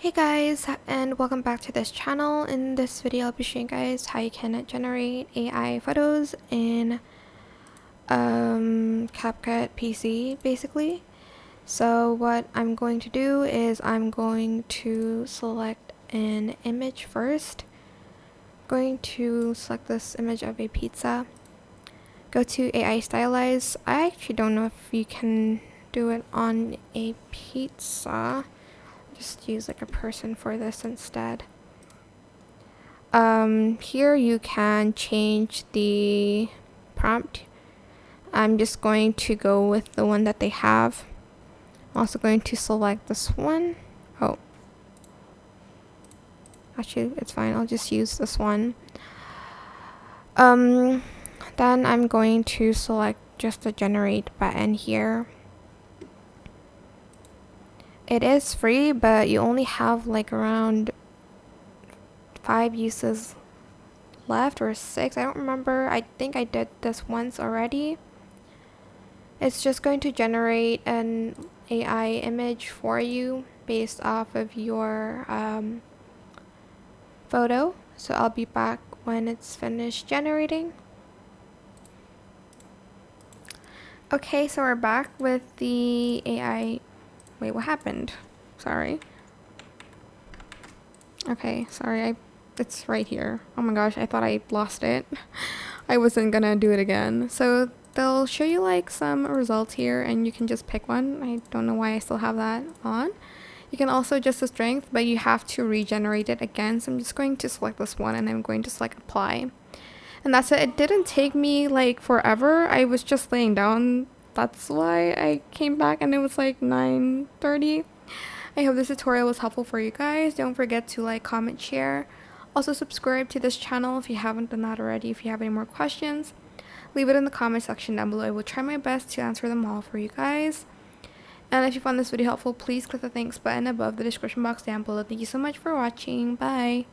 Hey guys, and welcome back to this channel. In this video I'll be showing you guys how you can generate AI photos in CapCut PC basically. So what I'm going to do is I'm going to select an image first. I'm going to select this image of a pizza. Go to AI stylize. I actually don't know if you can do it on a pizza. Just use like a person for this instead. Here you can change the prompt. I'm just going to go with the one that they have. I'm also going to select this one. Oh, actually it's fine, I'll just use this one. Then I'm going to select just the generate button here. It is free, but you only have like around 5 uses left or 6. I don't remember. I think I did this once already. It's just going to generate an AI image for you based off of your photo. So I'll be back when it's finished generating. Okay, so we're back with the AI. Wait, what happened? Sorry. Okay, sorry, it's right here. Oh my gosh, I thought I lost it. I wasn't gonna do it again. So they'll show you like some results here and you can just pick one. I don't know why I still have that on. You can also adjust the strength, but you have to regenerate it again. So I'm just going to select this one and I'm going to select apply. And that's it. It didn't take me like forever. I was just laying down. That's why I came back and it was like 9:30. I hope this tutorial was helpful for you guys. Don't forget to like, comment, share. Also subscribe to this channel if you haven't done that already. If you have any more questions, leave it in the comment section down below. I will try my best to answer them all for you guys. And if you found this video helpful, please click the thanks button above the description box down below. Thank you so much for watching. Bye.